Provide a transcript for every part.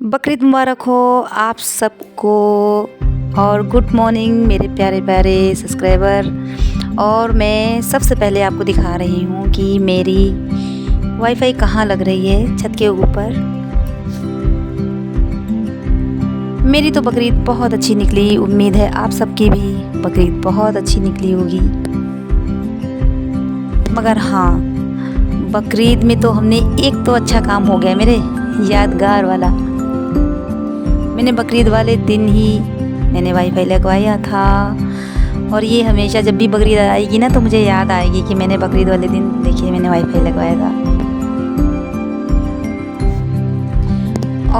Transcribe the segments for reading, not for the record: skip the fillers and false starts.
बकरीद मुबारक हो आप सबको। और गुड मॉर्निंग मेरे प्यारे प्यारे सब्सक्राइबर। और मैं सबसे पहले आपको दिखा रही हूँ कि मेरी वाईफाई कहाँ लग रही है, छत के ऊपर। मेरी तो बकरीद बहुत अच्छी निकली, उम्मीद है आप सबकी भी बकरीद बहुत अच्छी निकली होगी। मगर हाँ, बकरीद में तो हमने एक तो अच्छा काम हो गया मेरे, यादगार वाला। मैंने बकरीद वाले दिन ही मैंने वाईफाई लगवाया था। और ये हमेशा जब भी बकरीद आएगी ना तो मुझे याद आएगी कि मैंने बकरीद वाले दिन देखिए मैंने वाईफाई लगवाया था।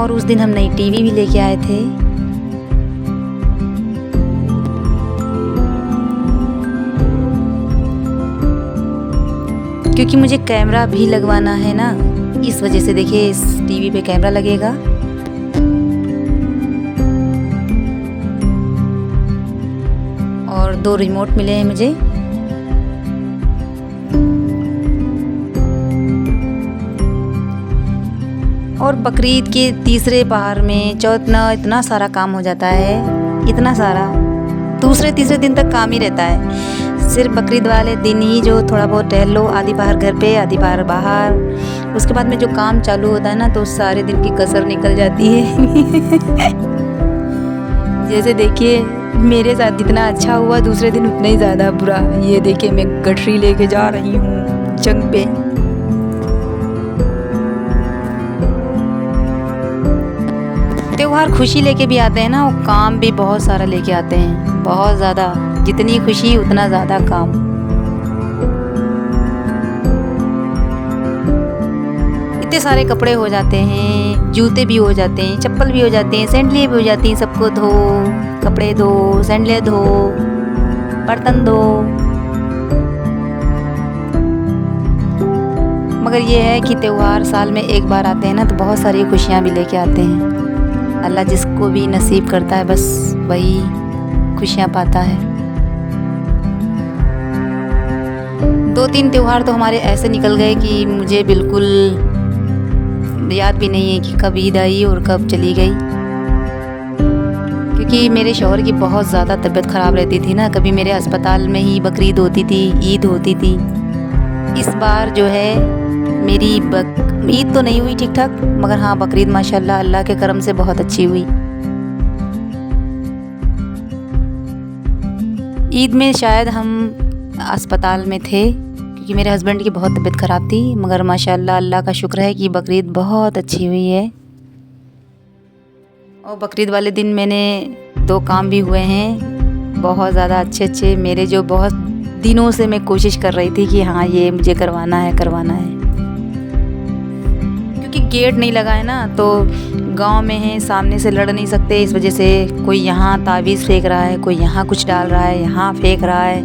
और उस दिन हम नई टीवी भी लेके आए थे। क्योंकि मुझे कैमरा भी लगवाना है ना, इस वजह से देखिए इस टीवी पे कैमरा लगेगा। और 2 रिमोट मिले हैं मुझे। और बकरीद के तीसरे पहर में चौथा इतना सारा काम हो जाता है, इतना सारा। दूसरे तीसरे दिन तक काम ही रहता है। सिर्फ बकरीद वाले दिन ही जो थोड़ा बहुत टहल लो, आधी बाहर घर पे आधी बाहर बाहर। उसके बाद में जो काम चालू होता है ना तो सारे दिन की कसर निकल जाती है। जैसे देखिए मेरे साथ जितना अच्छा हुआ दूसरे दिन उतना ही ज़्यादा बुरा। ये देखिए मैं गठरी लेके जा रही हूँ जंग पे। त्योहार खुशी लेके भी आते हैं ना, वो काम भी बहुत सारा लेके आते हैं, बहुत ज़्यादा। जितनी खुशी उतना ज़्यादा काम। इतने सारे कपड़े हो जाते हैं, जूते भी हो जाते हैं, चप्पल भी हो जाते हैं, सैंडलियाँ भी हो जाती हैं। सबको धो, कपड़े धो, सैंडलियाँ धो, बर्तन धो। मगर ये है कि त्योहार साल में एक बार आते हैं ना तो बहुत सारी खुशियाँ भी लेके आते हैं। अल्लाह जिसको भी नसीब करता है बस वही खुशियाँ पाता है। 2-3 त्योहार तो हमारे ऐसे निकल गए कि मुझे बिल्कुल याद भी नहीं है कि कब ईद आई और कब चली गई। क्योंकि मेरे शौहर की बहुत ज़्यादा तबीयत ख़राब रहती थी ना, कभी मेरे अस्पताल में ही बकरीद होती थी, ईद होती थी। इस बार जो है मेरी ईद तो नहीं हुई ठीक ठाक, मगर हाँ बकरीद माशाल्लाह अल्लाह के करम से बहुत अच्छी हुई। ईद में शायद हम अस्पताल में थे क्योंकि मेरे हस्बैंड की बहुत तबीयत ख़राब थी, मगर माशाल्लाह अल्लाह का शुक्र है कि बकरीद बहुत अच्छी हुई है। और बकरीद वाले दिन मैंने 2 काम भी हुए हैं बहुत ज़्यादा अच्छे। मेरे जो बहुत दिनों से मैं कोशिश कर रही थी कि हाँ ये मुझे करवाना है। क्योंकि गेट नहीं लगा है ना, तो गांव में है, सामने से लड़ नहीं सकते। इस वजह से कोई यहाँ तावीज़ फेंक रहा है, कोई यहाँ कुछ डाल रहा है, यहाँ फेंक रहा है,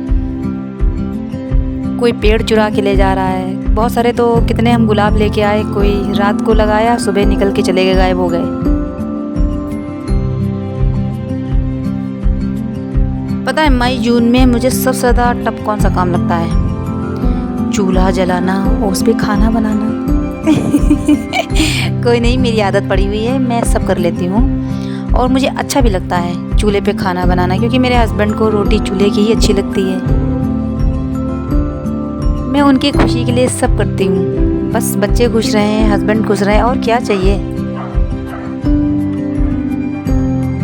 कोई पेड़ चुरा के ले जा रहा है। बहुत सारे तो कितने हम गुलाब लेके आए, कोई रात को लगाया, सुबह निकल के चले गए, गायब हो गए। पता है मई जून में मुझे सबसे ज़्यादा टफ कौन सा काम लगता है? चूल्हा जलाना और उस पर खाना बनाना। कोई नहीं, मेरी आदत पड़ी हुई है, मैं सब कर लेती हूँ। और मुझे अच्छा भी लगता है चूल्हे पे खाना बनाना, क्योंकि मेरे हस्बैंड को रोटी चूल्हे की ही अच्छी लगती है। मैं उनकी खुशी के लिए सब करती हूँ। बस बच्चे खुश रहें, हस्बैंड खुश रहें, और क्या चाहिए।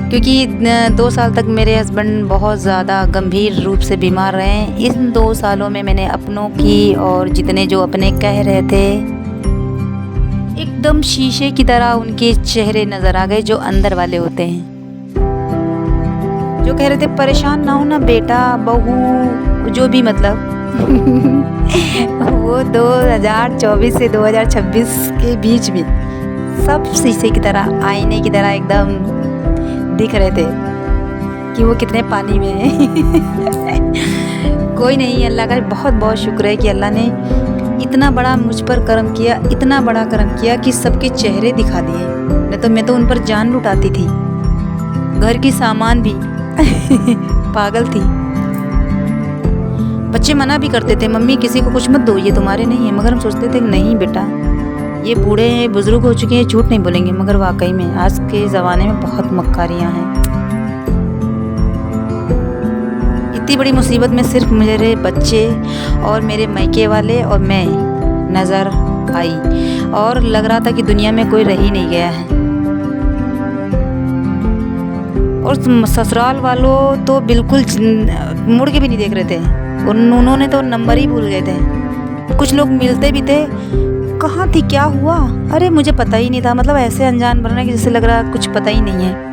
क्योंकि 2 साल तक मेरे हस्बैंड बहुत ज़्यादा गंभीर रूप से बीमार रहे। इन 2 सालों में मैंने अपनों की और जितने जो अपने कह रहे थे, एकदम शीशे की तरह उनके चेहरे नज़र आ गए, जो अंदर वाले होते हैं। जो कह रहे थे परेशान ना हो ना बेटा, बहू, जो भी मतलब। वो 2024 से 2026 के बीच में सब शीशे की तरह, आईने की तरह एकदम दिख रहे थे कि वो कितने पानी में है। कोई नहीं, अल्लाह का बहुत बहुत शुक्र है कि अल्लाह ने इतना बड़ा मुझ पर करम किया, इतना बड़ा करम किया कि सबके चेहरे दिखा दिए। मैं तो उन पर जान लुटाती थी, घर की सामान भी। पागल थी। बच्चे मना भी करते थे, मम्मी किसी को कुछ मत दो, ये तुम्हारे नहीं है। मगर हम सोचते थे नहीं बेटा, ये बूढ़े बुजुर्ग हो चुके हैं, झूठ नहीं बोलेंगे, मगर वाकई में आज के ज़माने में बहुत मक्कारियाँ हैं। इतनी बड़ी मुसीबत में सिर्फ मेरे बच्चे और मेरे मायके वाले और मैं नज़र आई, और लग रहा था कि दुनिया में कोई रह ही नहीं गया है। और ससुराल वालों तो बिल्कुल मुड़ के भी नहीं देख रहे थे, उन्होंने तो नंबर ही भूल गए थे। कुछ लोग मिलते भी थे, कहाँ थी, क्या हुआ, अरे मुझे पता ही नहीं था। मतलब ऐसे अनजान बन रहे कि जैसे लग रहा कुछ पता ही नहीं है।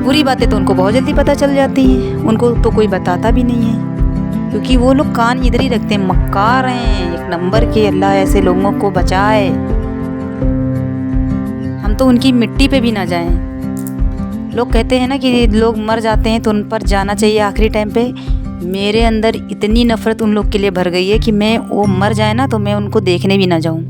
बुरी बातें तो उनको बहुत जल्दी पता चल जाती हैं, उनको तो कोई बताता भी नहीं है, क्योंकि वो लोग कान इधर ही रखते हैं। मक्कार हैं एक नंबर के, अल्लाह ऐसे लोगों को बचाए। हम तो उनकी मिट्टी पे भी ना जाएं। लोग कहते हैं ना कि लोग मर जाते हैं तो उन पर जाना चाहिए आखिरी टाइम पे। मेरे अंदर इतनी नफ़रत उन लोग के लिए भर गई है कि मैं वो मर जाए ना तो मैं उनको देखने भी ना जाऊं,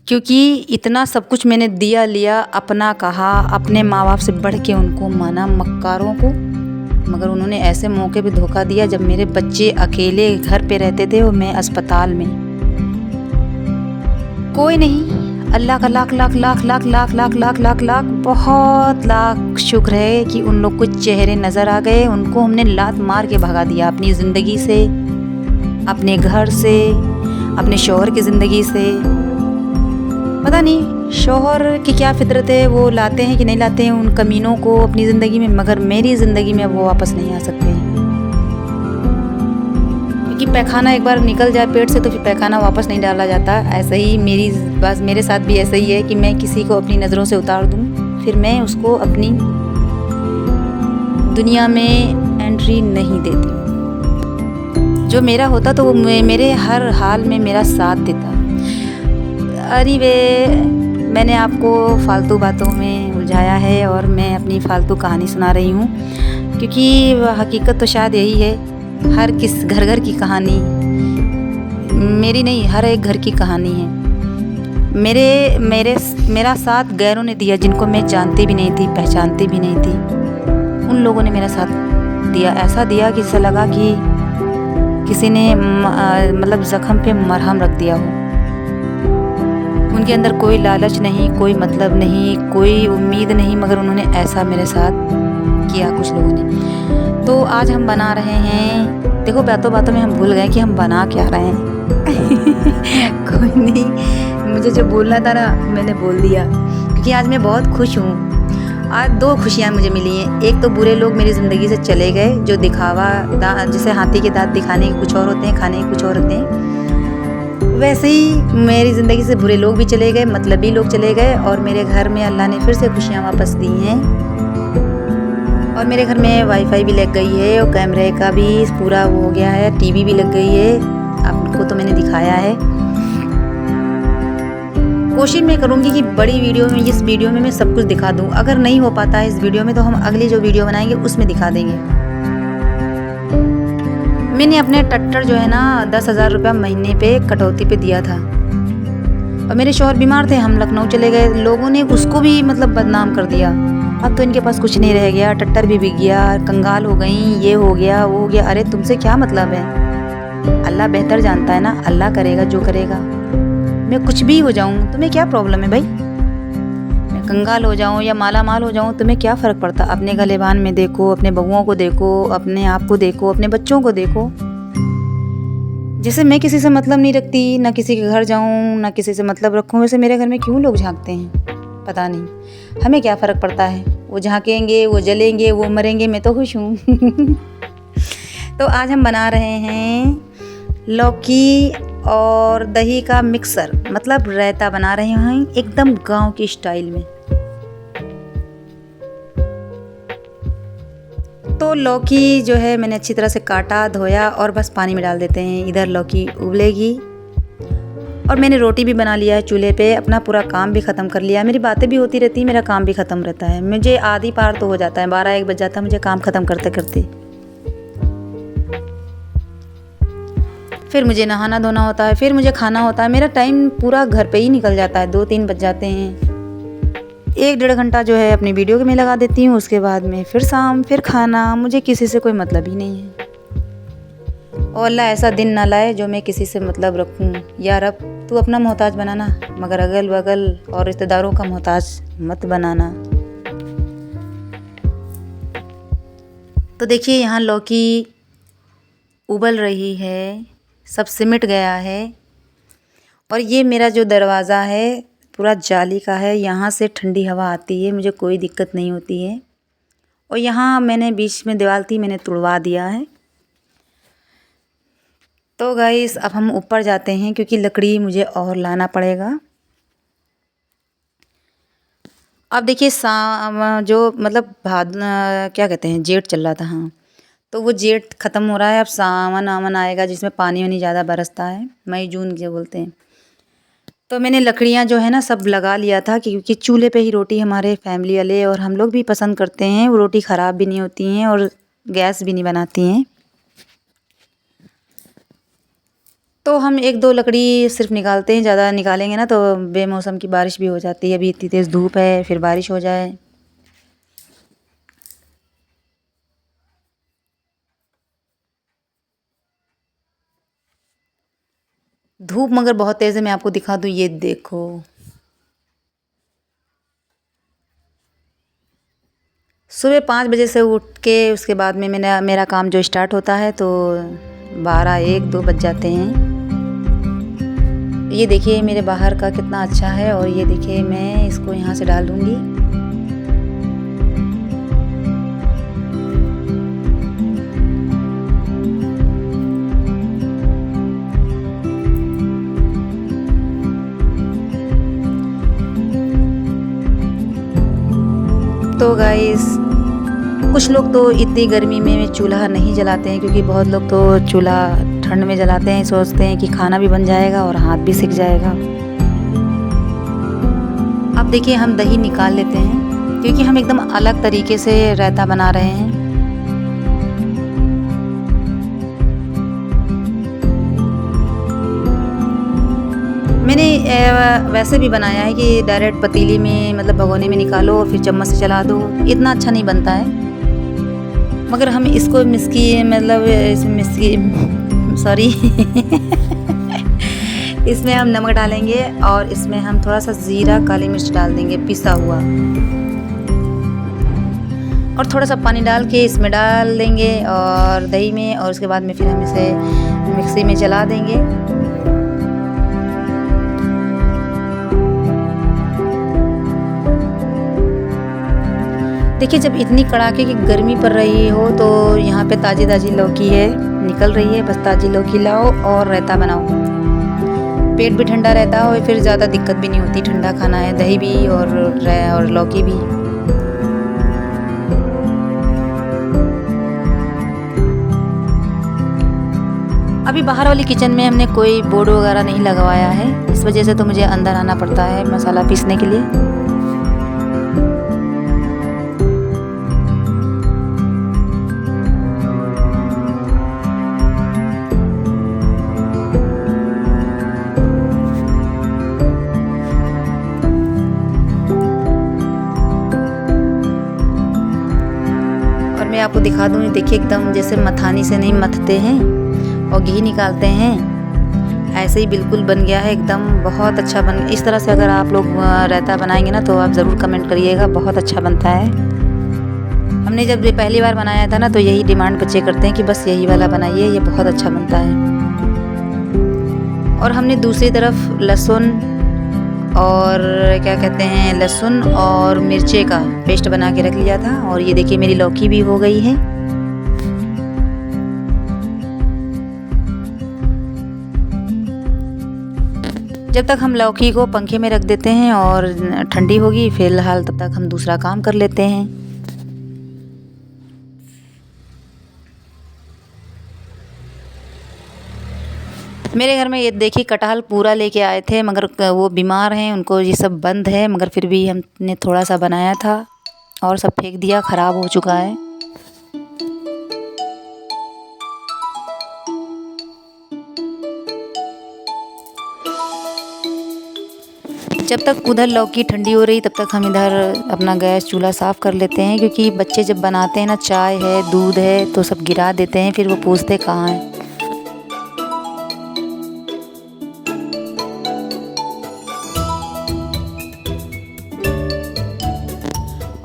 क्योंकि इतना सब कुछ मैंने दिया लिया, अपना कहा, अपने माँ बाप से बढ़ के उनको माना मक्कारों को, मगर उन्होंने ऐसे मौके पे धोखा दिया जब मेरे बच्चे अकेले घर पे रहते थे और मैं अस्पताल में। कोई नहीं, अल्लाह का लाख लाख लाख लाख लाख लाख लाख लाख लाख बहुत लाख शुक्र है कि उन लोग को चेहरे नज़र आ गए। उनको हमने लात मार के भगा दिया अपनी ज़िंदगी से, अपने घर से, अपने शौहर की ज़िंदगी से। पता नहीं शौहर की क्या फितरत है, वो लाते हैं कि नहीं लाते हैं उन कमीनों को अपनी ज़िंदगी में, मगर मेरी ज़िंदगी में वो वापस नहीं आ सकते हैं। क्योंकि पैखाना एक बार निकल जाए पेट से तो फिर पैखाना वापस नहीं डाला जाता। ऐसा ही मेरे साथ भी ऐसा ही है कि मैं किसी को अपनी नज़रों से उतार दूँ, फिर मैं उसको अपनी दुनिया में एंट्री नहीं देती। जो मेरा होता तो वो मेरे हर हाल में मेरा साथ देता। अरे मैंने आपको फालतू बातों में उलझाया है और मैं अपनी फालतू कहानी सुना रही हूँ, क्योंकि हकीकत तो शायद यही है। हर किस घर की कहानी, मेरी नहीं, हर एक घर की कहानी है। मेरा साथ गैरों ने दिया, जिनको मैं जानती भी नहीं थी, पहचानती भी नहीं थी। उन लोगों ने मेरा साथ दिया, ऐसा दिया कि ऐसा लगा कि किसी ने मतलब ज़ख्म पे मरहम रख दिया हो। उनके अंदर कोई लालच नहीं, कोई मतलब नहीं, कोई उम्मीद नहीं, मगर उन्होंने ऐसा मेरे साथ किया कुछ लोगों ने। तो आज हम बना रहे हैं, देखो बातों बातों में हम भूल गए कि हम बना क्या रहे हैं। कोई नहीं, मुझे जो बोलना था ना मैंने बोल दिया, क्योंकि आज मैं बहुत खुश हूँ। आज दो खुशियाँ मुझे मिली हैं। एक तो बुरे लोग मेरी ज़िंदगी से चले गए, जो दिखावा जैसे हाथी के दांत दिखाने के कुछ और होते हैं, खाने के कुछ और होते हैं, वैसे ही मेरी ज़िंदगी से बुरे लोग भी चले गए, मतलबी लोग चले गए, और मेरे घर में अल्लाह ने फिर से खुशियाँ वापस दी हैं। और मेरे घर में वाईफाई भी लग गई है और कैमरे का भी पूरा वो हो गया है, टीवी भी लग गई है। आपको तो मैंने दिखाया है। कोशिश मैं करूँगी कि बड़ी वीडियो में, इस वीडियो में मैं सब कुछ दिखा दूँ। अगर नहीं हो पाता है इस वीडियो में तो हम अगली जो वीडियो बनाएंगे उसमें दिखा देंगे। मैंने अपने टट्टर जो है ना 10,000 रुपया महीने पे कटौती पे दिया था, और मेरे शौहर बीमार थे, हम लखनऊ चले गए। लोगों ने उसको भी मतलब बदनाम कर दिया। अब तो इनके पास कुछ नहीं रह गया, टट्टर भी बिक गया, कंगाल हो गई, ये हो गया वो हो गया। अरे तुमसे क्या मतलब है, अल्लाह बेहतर जानता है ना, अल्लाह करेगा जो करेगा। मैं कुछ भी हो जाऊँ, तुम्हें क्या प्रॉब्लम है भाई? मैं कंगाल हो जाऊँ या माला माल हो जाऊँ, तुम्हें क्या फ़र्क पड़ता? अपने गलेबान में देखो, अपने बहुओं को देखो, अपने आप को देखो, अपने बच्चों को देखो। जैसे मैं किसी से मतलब नहीं रखती, ना किसी के घर जाऊँ ना किसी से मतलब रखूँ, वैसे मेरे घर में क्यों लोग झांकते हैं पता नहीं। हमें क्या फ़र्क पड़ता है, वो झांकेंगे, वो जलेंगे, वो मरेंगे, मैं तो खुश हूँ। तो आज हम बना रहे हैं लौकी और दही का मिक्सर, मतलब रायता बना रहे हैं एकदम गांव की स्टाइल में। तो लौकी जो है मैंने अच्छी तरह से काटा, धोया और बस पानी में डाल देते हैं। इधर लौकी उबलेगी और मैंने रोटी भी बना लिया है चूल्हे पे, अपना पूरा काम भी ख़त्म कर लिया। मेरी बातें भी होती रहती, मेरा काम भी ख़त्म रहता है। मुझे आधी पार तो हो जाता है, 12-1 बज जाता है मुझे काम ख़त्म करते करते। फिर मुझे नहाना धोना होता है, फिर मुझे खाना होता है। मेरा टाइम पूरा घर पे ही निकल जाता है, 2-3 बज जाते हैं। 1-1.5 घंटा जो है अपनी वीडियो में लगा देती हूँ, उसके बाद में फिर शाम, फिर खाना। मुझे किसी से कोई मतलब ही नहीं है। और अल्लाह ऐसा दिन ना लाए जो मैं किसी से मतलब रखूं। या रब तू अपना मोहताज बनाना, मगर अगल बगल और रिश्तेदारों का मोहताज मत बनाना। तो देखिए यहाँ लौकी उबल रही है, सब सिमट गया है। और ये मेरा जो दरवाज़ा है पूरा जाली का है, यहाँ से ठंडी हवा आती है, मुझे कोई दिक्कत नहीं होती है। और यहाँ मैंने बीच में दीवार थी, मैंने तुड़वा दिया है। तो गाइस अब हम ऊपर जाते हैं क्योंकि लकड़ी मुझे और लाना पड़ेगा। अब देखिए जो मतलब क्या कहते हैं, जेठ चल रहा था, हाँ, तो वो जेठ ख़त्म हो रहा है। अब सावन आवन आएगा जिसमें पानी वानी ज़्यादा बरसता है, मई जून जो बोलते हैं। तो मैंने लकड़ियाँ जो है ना सब लगा लिया था क्योंकि चूल्हे पे ही रोटी हमारे फैमिली वाले और हम लोग भी पसंद करते हैं। वो रोटी ख़राब भी नहीं होती हैं और गैस भी नहीं बनाती हैं। तो हम एक दो लकड़ी सिर्फ निकालते हैं, ज़्यादा निकालेंगे ना तो बेमौसम की बारिश भी हो जाती है। अभी इतनी तेज़ धूप है, फिर बारिश हो जाए। धूप मगर बहुत तेज़ है, मैं आपको दिखा दूँ, ये देखो। सुबह 5 बजे से उठ के उसके बाद में मेरा काम जो स्टार्ट होता है तो 12, 1, 2 बज जाते हैं। ये देखिए मेरे बाहर का कितना अच्छा है। और ये देखिए मैं इसको यहाँ से डाल दूँगी। तो गाइस कुछ लोग तो इतनी गर्मी में चूल्हा नहीं जलाते हैं क्योंकि बहुत लोग तो चूल्हा ठंड में जलाते हैं, सोचते हैं कि खाना भी बन जाएगा और हाथ भी सिक जाएगा। अब देखिए हम दही निकाल लेते हैं क्योंकि हम एकदम अलग तरीके से रायता बना रहे हैं। मैंने वैसे भी बनाया है कि डायरेक्ट पतीली में मतलब भगोने में निकालो और फिर चम्मच से चला दो, इतना अच्छा नहीं बनता है। मगर हम इसको सॉरी इसमें हम नमक डालेंगे और इसमें हम थोड़ा सा ज़ीरा, काली मिर्च डाल देंगे पिसा हुआ, और थोड़ा सा पानी डाल के इसमें डाल देंगे और दही में, और उसके बाद में फिर हम इसे मिक्सी में चला देंगे। देखिए जब इतनी कड़ाके की गर्मी पड़ रही हो तो यहाँ पे ताज़ी ताज़ी लौकी है, निकल रही है, बस ताज़ी लौकी लाओ और रायता बनाओ। पेट भी ठंडा रहता है और फिर ज़्यादा दिक्कत भी नहीं होती, ठंडा खाना है, दही भी और लौकी भी। अभी बाहर वाली किचन में हमने कोई बोर्ड वगैरह नहीं लगवाया है, इस वजह से तो मुझे अंदर आना पड़ता है मसाला पीसने के लिए। मैं आपको दिखा दूँ, देखिए एकदम जैसे मथानी से नहीं मथते हैं और घी निकालते हैं, ऐसे ही बिल्कुल बन गया है एकदम, बहुत अच्छा बन। इस तरह से अगर आप लोग रायता बनाएंगे ना तो आप ज़रूर कमेंट करिएगा, बहुत अच्छा बनता है। हमने जब पहली बार बनाया था ना तो यही डिमांड बच्चे करते हैं कि बस यही वाला बनाइए, ये बहुत अच्छा बनता है। और हमने दूसरी तरफ लहसुन और क्या कहते हैं, लहसुन और मिर्चे का पेस्ट बना के रख लिया था। और ये देखिए मेरी लौकी भी हो गई है। जब तक हम लौकी को पंखे में रख देते हैं और ठंडी होगी फिलहाल, तब तक हम दूसरा काम कर लेते हैं। मेरे घर में ये देखिए कटहल पूरा लेके आए थे, मगर वो बीमार हैं, उनको ये सब बंद है, मगर फिर भी हमने थोड़ा सा बनाया था और सब फेंक दिया, ख़राब हो चुका है। जब तक उधर लौकी ठंडी हो रही तब तक हम इधर अपना गैस चूल्हा साफ़ कर लेते हैं, क्योंकि बच्चे जब बनाते हैं ना, चाय है, दूध है, तो सब गिरा देते हैं, फिर वो पूछते कहाँ है।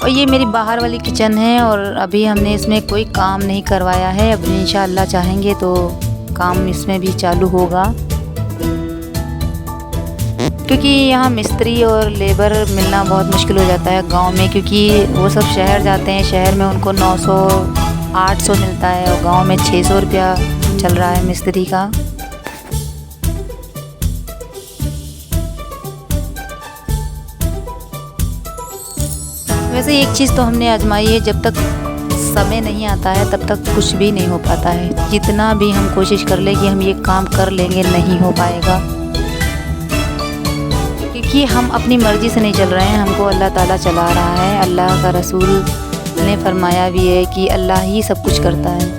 और ये मेरी बाहर वाली किचन है और अभी हमने इसमें कोई काम नहीं करवाया है। अब इंशाअल्लाह चाहेंगे तो काम इसमें भी चालू होगा, क्योंकि यहाँ मिस्त्री और लेबर मिलना बहुत मुश्किल हो जाता है गांव में, क्योंकि वो सब शहर जाते हैं। शहर में उनको 900 800 मिलता है और गांव में 600 रुपया चल रहा है मिस्त्री का। वैसे एक चीज़ तो हमने आजमाई है, जब तक समय नहीं आता है तब तक कुछ भी नहीं हो पाता है। जितना भी हम कोशिश कर ले कि हम ये काम कर लेंगे, नहीं हो पाएगा, क्योंकि हम अपनी मर्ज़ी से नहीं चल रहे हैं, हमको अल्लाह ताला चला रहा है। अल्लाह का रसूल ने फरमाया भी है कि अल्लाह ही सब कुछ करता है।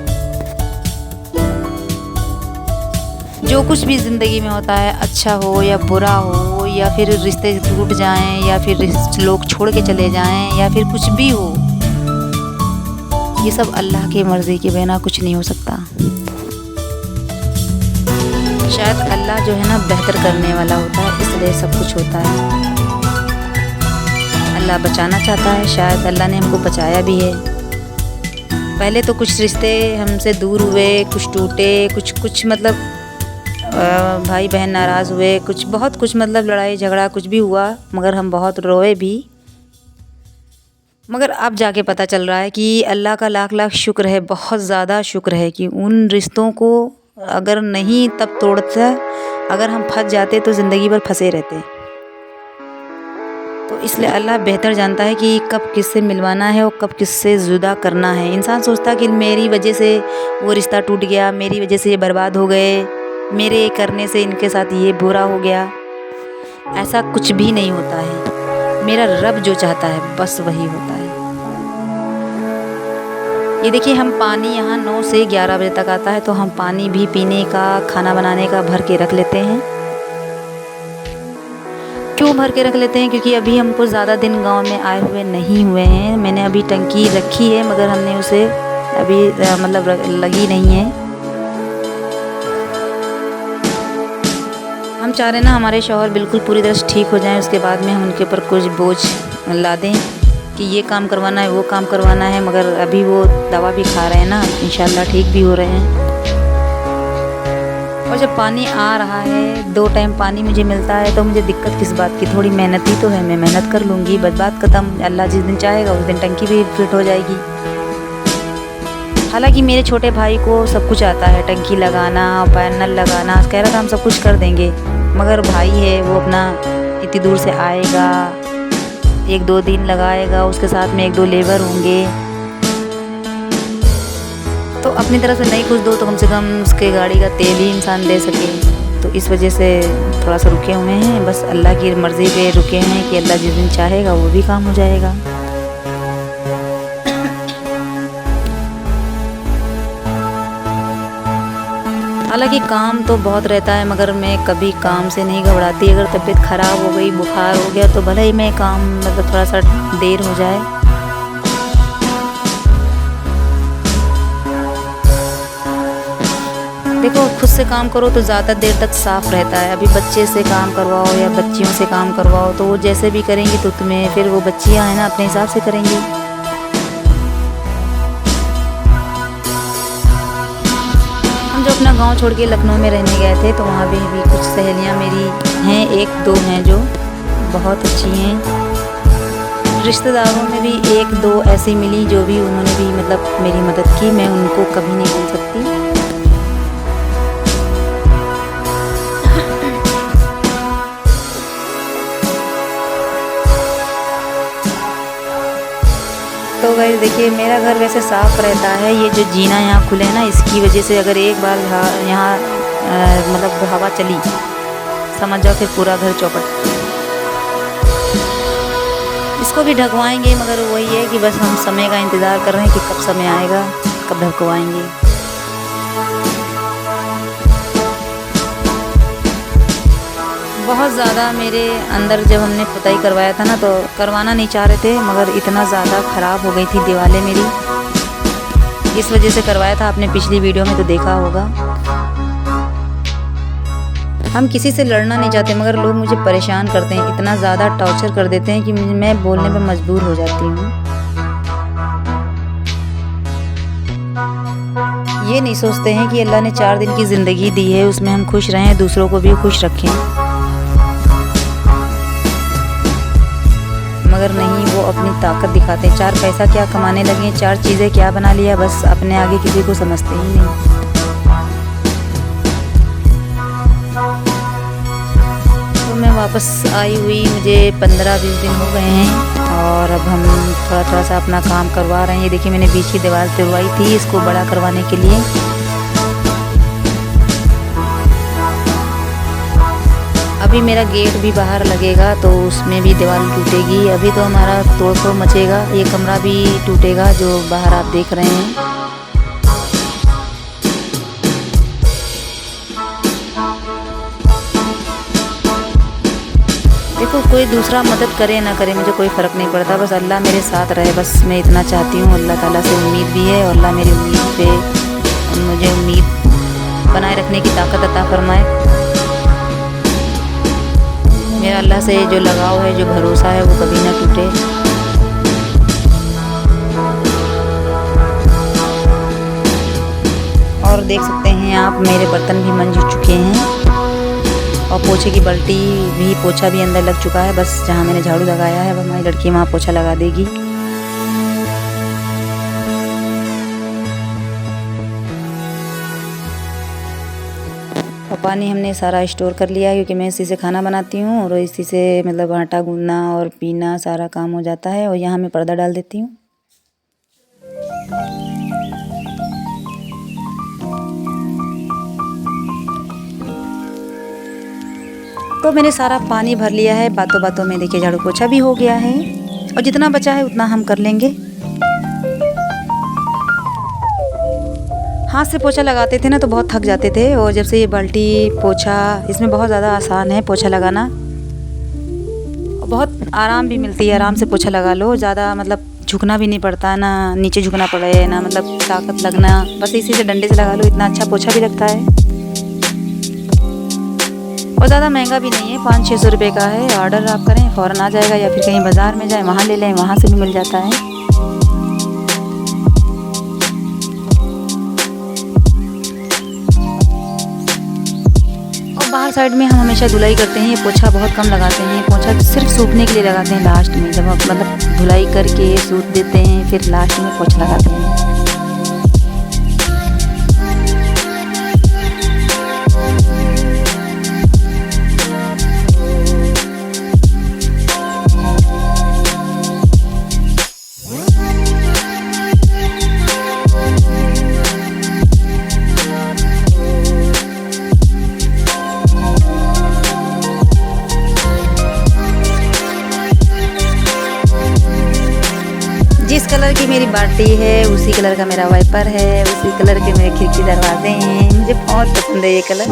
जो कुछ भी ज़िंदगी में होता है, अच्छा हो या बुरा हो, या फिर रिश्ते टूट जाएं, या फिर लोग छोड़ के चले जाएं, या फिर कुछ भी हो, ये सब अल्लाह की मर्ज़ी के बिना कुछ नहीं हो सकता। शायद अल्लाह जो है ना बेहतर करने वाला होता है, इसलिए सब कुछ होता है। अल्लाह बचाना चाहता है, शायद अल्लाह ने हमको बचाया भी है। पहले तो कुछ रिश्ते हमसे दूर हुए, कुछ टूटे, कुछ मतलब भाई बहन नाराज़ हुए, कुछ बहुत कुछ मतलब लड़ाई झगड़ा कुछ भी हुआ, मगर हम बहुत रोए भी। मगर अब जाके पता चल रहा है कि अल्लाह का लाख लाख शुक्र है, बहुत ज़्यादा शुक्र है कि उन रिश्तों को अगर नहीं तब तोड़ता, अगर हम फंस जाते तो ज़िंदगी भर फंसे रहते। तो इसलिए अल्लाह बेहतर जानता है कि कब किससे मिलवाना है और कब किससे जुदा करना है। इंसान सोचता कि मेरी वजह से वो रिश्ता टूट गया, मेरी वजह से ये बर्बाद हो गए, मेरे करने से इनके साथ ये बुरा हो गया। ऐसा कुछ भी नहीं होता है। मेरा रब जो चाहता है बस वही होता है। ये देखिए, हम पानी यहाँ 9 से 11 बजे तक आता है, तो हम पानी भी पीने का, खाना बनाने का भर के रख लेते हैं। क्यों भर के रख लेते हैं? क्योंकि अभी हमको ज़्यादा दिन गांव में आए हुए नहीं हुए हैं। मैंने अभी टंकी रखी है, मगर हमने उसे अभी मतलब लगी नहीं है। हम चाह रहे हैं ना हमारे शौहर बिल्कुल पूरी तरह से ठीक हो जाएं, उसके बाद में हम उनके ऊपर कुछ बोझ ला दें कि ये काम करवाना है, वो काम करवाना है। मगर अभी वो दवा भी खा रहे हैं ना, इंशाल्लाह ठीक भी हो रहे हैं। और जब पानी आ रहा है, 2 टाइम पानी मुझे मिलता है, तो मुझे दिक्कत किस बात की? थोड़ी मेहनत ही तो है, मैं मेहनत कर लूँगी, बस बात ख़त्म। अल्लाह जिस दिन चाहेगा उस दिन टंकी भी फिट हो जाएगी। हालांकि मेरे छोटे भाई को सब कुछ आता है, टंकी लगाना, पैनल लगाना, कह रहा था हम सब कुछ कर देंगे। मगर भाई है, वो अपना इतनी दूर से आएगा, 1-2 दिन लगाएगा, उसके साथ में 1-2 लेबर होंगे, तो अपनी तरफ से नहीं कुछ दो तो कम से कम उसके गाड़ी का तेल ही इंसान दे सके। तो इस वजह से थोड़ा सा रुके हुए हैं, बस अल्लाह की मर्ज़ी पे रुके हैं कि अल्लाह जिस दिन चाहेगा वो भी काम हो जाएगा। हालांकि काम तो बहुत रहता है, मगर मैं कभी काम से नहीं घबराती। अगर तबीयत ख़राब हो गई, बुखार हो गया, तो भले ही मैं काम मतलब थोड़ा सा देर हो जाए। देखो, खुद से काम करो तो ज़्यादा देर तक साफ़ रहता है। अभी बच्चे से काम करवाओ या बच्चियों से काम करवाओ, तो वो जैसे भी करेंगी तो तुम्हें फिर वो बच्चियाँ हैं ना अपने हिसाब से करेंगी। हम जो अपना गांव छोड़ के लखनऊ में रहने गए थे, तो वहाँ भी कुछ सहेलियाँ मेरी हैं, 1-2 हैं जो बहुत अच्छी हैं। रिश्तेदारों में भी 1-2 ऐसी मिली जो भी उन्होंने भी मतलब मेरी मदद की, मैं उनको कभी नहीं भूल सकती। तो गाइस देखिए, मेरा घर वैसे साफ़ रहता है। ये जो जीना यहाँ खुले है ना, इसकी वजह से अगर एक बार यहाँ मतलब हवा चली, समझ जाओ फिर पूरा घर चौपट। इसको भी ढकवाएंगे, मगर वही है कि बस हम समय का इंतज़ार कर रहे हैं कि कब समय आएगा, कब ढकवाएंगे। बहुत ज़्यादा मेरे अंदर जब हमने पुताई करवाया था ना, तो करवाना नहीं चाह रहे थे, मगर इतना ज़्यादा ख़राब हो गई थी दीवारें मेरी, इस वजह से करवाया था। आपने पिछली वीडियो में तो देखा होगा। हम किसी से लड़ना नहीं चाहते, मगर लोग मुझे परेशान करते हैं, इतना ज़्यादा टॉर्चर कर देते हैं कि मैं बोलने पर मजबूर हो जाती हूँ। ये नहीं सोचते हैं कि अल्लाह ने 4 दिन की ज़िंदगी दी है, उसमें हम खुश रहें, दूसरों को भी खुश रखें। मगर नहीं, वो अपनी ताकत दिखाते हैं। 4 पैसा क्या कमाने लगे, 4 चीज़ें क्या बना लिया, बस अपने आगे किसी को समझते ही नहीं। तो मैं वापस आई हुई, मुझे 15-20 दिन हो गए हैं और अब हम थोड़ा सा अपना काम करवा रहे हैं। ये देखिए, मैंने बीच की दीवार तुड़वाई थी इसको बड़ा करवाने के लिए। अभी मेरा गेट भी बाहर लगेगा तो उसमें भी दीवार टूटेगी। अभी तो हमारा तोड़-फोड़ मचेगा, ये कमरा भी टूटेगा जो बाहर आप देख रहे हैं। देखो, कोई दूसरा मदद करे ना करे मुझे कोई फ़र्क नहीं पड़ता, बस अल्लाह मेरे साथ रहे, बस मैं इतना चाहती हूँ। अल्लाह ताला से उम्मीद भी है और अल्लाह मेरी उम्मीद पे मुझे उम्मीद बनाए रखने की ताकत अता फरमाए। मेरा अल्लाह से जो लगाव है, जो भरोसा है, वो कभी ना टूटे। और देख सकते हैं आप, मेरे बर्तन भी मंज चुके हैं और पोछे की बाल्टी भी, पोछा भी अंदर लग चुका है। बस जहाँ मैंने झाड़ू लगाया है, वह हमारी लड़की वहाँ पोछा लगा देगी। और पानी हमने सारा स्टोर कर लिया है क्योंकि मैं इसी से खाना बनाती हूँ और इसी से मतलब आटा गूंदना और पीना सारा काम हो जाता है। और यहाँ मैं पर्दा डाल देती हूँ। तो मैंने सारा पानी भर लिया है, बातों बातों में देखिए झाड़ू पोछा भी हो गया है और जितना बचा है उतना हम कर लेंगे। हाथ से पोछा लगाते थे ना तो बहुत थक जाते थे, और जब से ये बाल्टी पोछा, इसमें बहुत ज़्यादा आसान है पोछा लगाना और बहुत आराम भी मिलती है। आराम से पोछा लगा लो, ज़्यादा मतलब झुकना भी नहीं पड़ता, ना नीचे झुकना पड़े, ना मतलब ताकत लगना, बस इसी से डंडे से लगा लो, इतना अच्छा पोछा भी लगता है। और ज़्यादा महंगा भी नहीं है, 500-600 रुपये का है। ऑर्डर आप करें फ़ौरन आ जाएगा, या फिर कहीं बाज़ार में जाएं वहाँ ले लें, वहाँ से भी मिल जाता है। और बाहर साइड में हम हमेशा धुलाई करते हैं, ये पोछा बहुत कम लगाते हैं। पोछा सिर्फ सूखने के लिए लगाते हैं लास्ट में, जब मतलब धुलाई करके सूख देते हैं, फिर लास्ट में पोछा लगाते हैं। जिस कलर की मेरी बाल्टी है उसी कलर का मेरा वाइपर है, उसी कलर के मेरे खिड़की दरवाजे हैं। मुझे बहुत पसंद है ये कलर।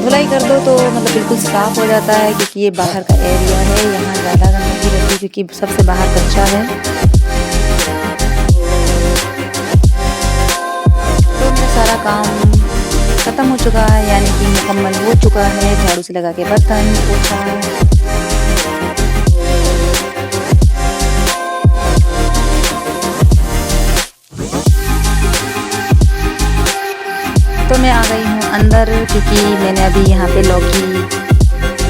धुलाई कर दो तो मतलब बिल्कुल साफ़ हो जाता है, क्योंकि ये बाहर का एरिया है, यहाँ ज़्यादा गंदगी रहती है क्योंकि सबसे बाहर कच्चा है। तो मेरा सारा काम ख़त्म हो चुका है, यानी कि मुकम्मल हो चुका है। झाड़ू से लगा के बर्तन पोछा, तो मैं आ गई हूँ अंदर, क्योंकि मैंने अभी यहाँ पे लौकी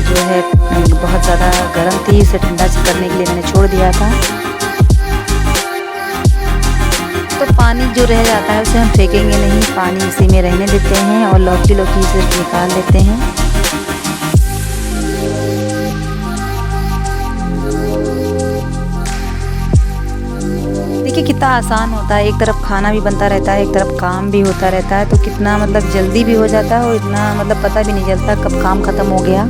जो है बहुत ज़्यादा गर्म थी, इसे ठंडा करने के लिए मैंने छोड़ दिया था। तो पानी जो रह जाता है उसे हम फेंकेंगे नहीं, पानी इसी में रहने देते हैं और लौकी सिर्फ निकाल लेते हैं। देखिए कितना आसान होता है, एक तरफ खाना भी बनता रहता है, एक तरफ काम भी होता रहता है, तो कितना मतलब जल्दी भी हो जाता है और इतना मतलब पता भी नहीं चलता कब काम ख़त्म हो गया।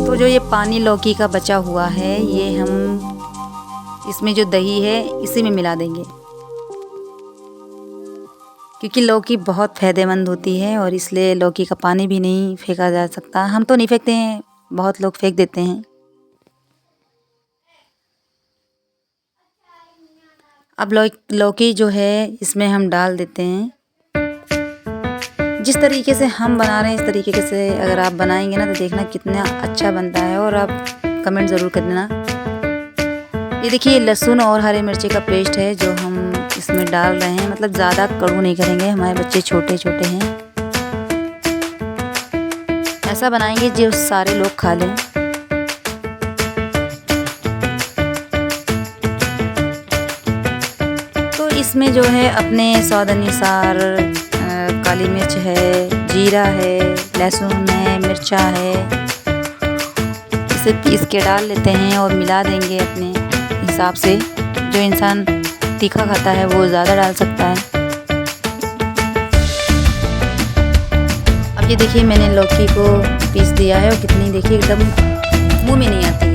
तो जो ये पानी लौकी का बचा हुआ है, ये हम इसमें जो दही है इसी में मिला देंगे, क्योंकि लौकी बहुत फ़ायदेमंद होती है और इसलिए लौकी का पानी भी नहीं फेंका जा सकता। हम तो नहीं फेंकते हैं, बहुत लोग फेंक देते हैं। अब लौकी जो है इसमें हम डाल देते हैं। जिस तरीके से हम बना रहे हैं इस तरीके से अगर आप बनाएंगे ना तो देखना कितना अच्छा बनता है और आप कमेंट ज़रूर कर देना। ये देखिए लहसुन और हरे मिर्ची का पेस्ट है जो हम इसमें डाल रहे हैं। मतलब ज़्यादा कड़ू नहीं करेंगे, हमारे बच्चे छोटे छोटे हैं। ऐसा बनाएंगे जो सारे लोग खा लें। तो इसमें जो है अपने स्वाद अनुसार काली मिर्च है, जीरा है, लहसुन है, मिर्चा है, इसे पीस के डाल लेते हैं और मिला देंगे अपने हिसाब से। जो इंसान तीखा खाता है वो ज़्यादा डाल सकता है। अब ये देखिए मैंने लौकी को पीस दिया है और कितनी देखिए एकदम मुंह में नहीं आती है।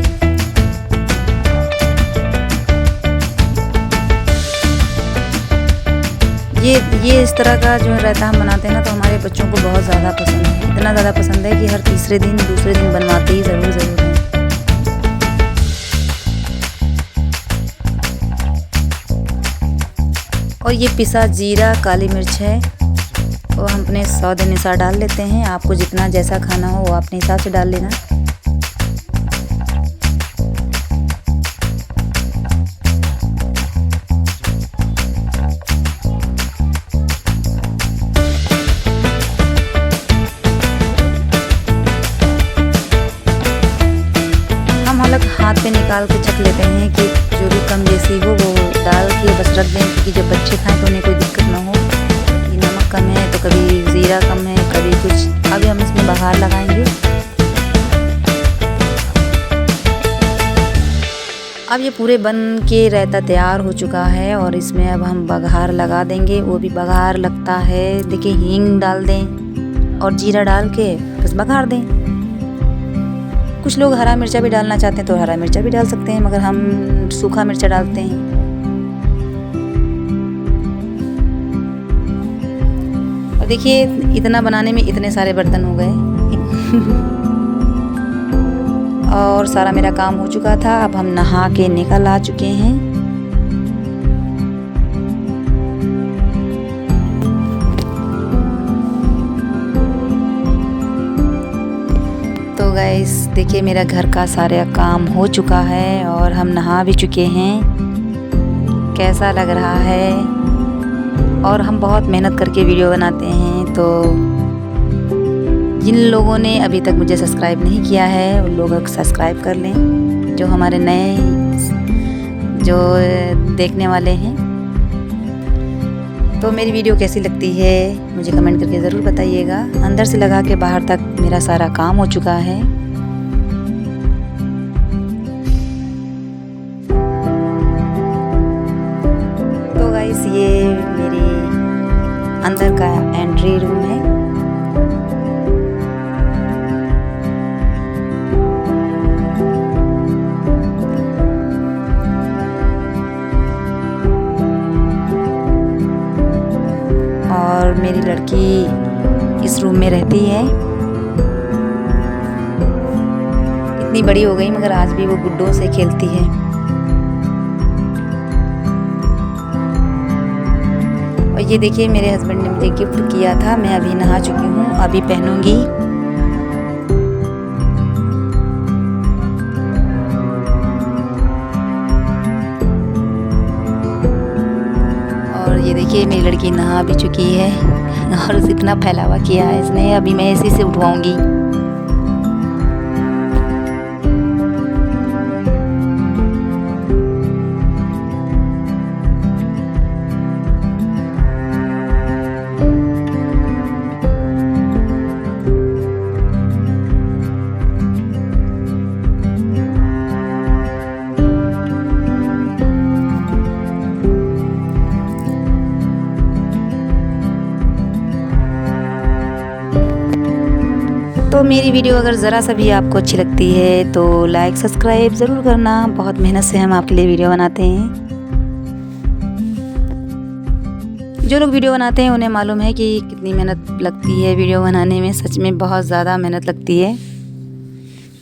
ये इस तरह का जो रायता हम बनाते हैं ना तो हमारे बच्चों को बहुत ज़्यादा पसंद है। इतना ज़्यादा पसंद है कि हर तीसरे दिन दूसरे दिन बनवाते ही ज़रूर हैं। और ये पिसा जीरा काली मिर्च है वो हम अपने स्वाद अनुसार डाल लेते हैं। आपको जितना जैसा खाना हो वो अपने हिसाब से डाल लेना। हाथ पे निकाल के चख लेते हैं कि जो भी कम जैसी हो वो डाल के बस रख दें, क्योंकि जब बच्चे खाएं तो उन्हें कोई दिक्कत ना हो। कि नमक कम है तो कभी ज़ीरा कम है, कभी कुछ। अभी हम इसमें बघार लगाएंगे। अब ये पूरे बन के रायता तैयार हो चुका है और इसमें अब हम बघार लगा देंगे। वो भी बघार लगता है, देखिए हींग डाल दें और जीरा डाल के बस बघार दें। कुछ लोग हरा मिर्चा भी डालना चाहते हैं तो हरा मिर्चा भी डाल सकते हैं, मगर हम सूखा मिर्चा डालते हैं। और देखिए इतना बनाने में इतने सारे बर्तन हो गए और सारा मेरा काम हो चुका था। अब हम नहा के निकल आ चुके हैं। तो गाइस देखिए मेरा घर का सारा काम हो चुका है और हम नहा भी चुके हैं। कैसा लग रहा है? और हम बहुत मेहनत करके वीडियो बनाते हैं, तो जिन लोगों ने अभी तक मुझे सब्सक्राइब नहीं किया है उन लोगों को सब्सक्राइब कर लें। जो हमारे नए जो देखने वाले हैं, तो मेरी वीडियो कैसी लगती है मुझे कमेंट करके ज़रूर बताइएगा। अंदर से लगा के बाहर तक मेरा सारा काम हो चुका है। तो गाइस ये मेरे अंदर का एंट्री रूम है। और मेरी लड़की इस रूम में रहती है। इतनी बड़ी हो गई मगर आज भी वो गुड्डों से खेलती है। और ये देखिए मेरे हस्बैंड ने मुझे गिफ्ट किया था, मैं अभी नहा चुकी हूँ, अभी पहनूंगी। और ये देखिए मेरी लड़की नहा भी चुकी है और इतना फैलावा किया है इसने। अभी मैं इसी से उठवाऊंगी। तो मेरी वीडियो अगर ज़रा सा भी आपको अच्छी लगती है तो लाइक सब्सक्राइब ज़रूर करना। बहुत मेहनत से हम आपके लिए वीडियो बनाते हैं। जो लोग वीडियो बनाते हैं उन्हें मालूम है कि कितनी मेहनत लगती है वीडियो बनाने में। सच में बहुत ज़्यादा मेहनत लगती है।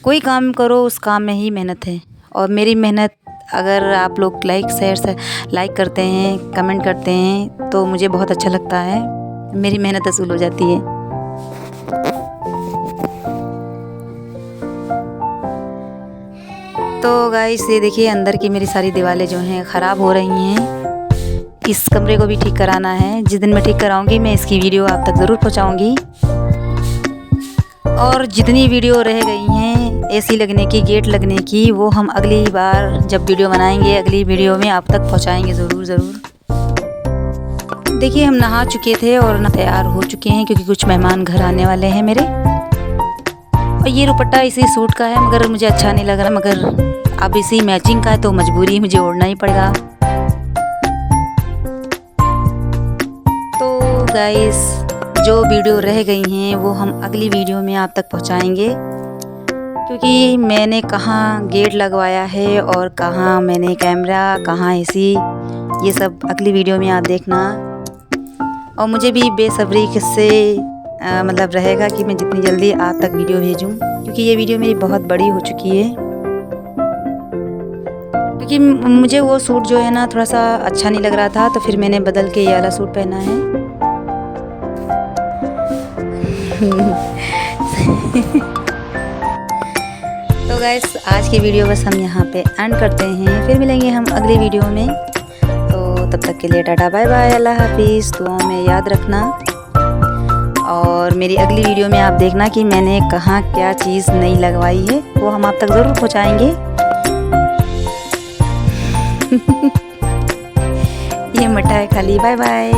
कोई काम करो उस काम में ही मेहनत है। और मेरी मेहनत अगर आप लोग लाइक करते हैं, कमेंट करते हैं तो मुझे बहुत अच्छा लगता है। मेरी मेहनत वसूल हो जाती है। तो गाइस ये देखिए अंदर की मेरी सारी दीवारें जो हैं ख़राब हो रही हैं। इस कमरे को भी ठीक कराना है। जिस दिन मैं ठीक कराऊंगी मैं इसकी वीडियो आप तक ज़रूर पहुंचाऊंगी। और जितनी वीडियो रह गई हैं एसी लगने की, गेट लगने की, वो हम अगली बार जब वीडियो बनाएंगे अगली वीडियो में आप तक पहुंचाएंगे ज़रूर। देखिए हम नहा चुके थे और तैयार हो चुके हैं क्योंकि कुछ मेहमान घर आने वाले हैं मेरे। और ये दुपट्टा इसी सूट का है मगर मुझे अच्छा नहीं लग रहा, मगर अब इसी मैचिंग का है तो मजबूरी मुझे ओढ़ना ही पड़ेगा। तो गाइस जो वीडियो रह गई हैं वो हम अगली वीडियो में आप तक पहुंचाएंगे क्योंकि मैंने कहाँ गेट लगवाया है और कहाँ मैंने कैमरा, कहाँ एसी, ये सब अगली वीडियो में आप देखना। और मुझे भी बेसब्री से मतलब रहेगा कि मैं जितनी जल्दी आप तक वीडियो भेजूं क्योंकि ये वीडियो मेरी बहुत बड़ी हो चुकी है। क्योंकि मुझे वो सूट जो है ना थोड़ा सा अच्छा नहीं लग रहा था तो फिर मैंने बदल के ये वाला सूट पहना है। तो गाइस आज की वीडियो बस हम यहाँ पे एंड करते हैं। फिर मिलेंगे हम अगली वीडियो में। तो तब तक के लिए टाटा बाय बाय, अल्लाह हाफिज़। दुआओं में याद रखना। और मेरी अगली वीडियो में आप देखना कि मैंने कहाँ क्या चीज़ नई लगवाई है, वो हम आप तक ज़रूर पहुँचाएंगे। ये मट्टा है खाली। Bye bye.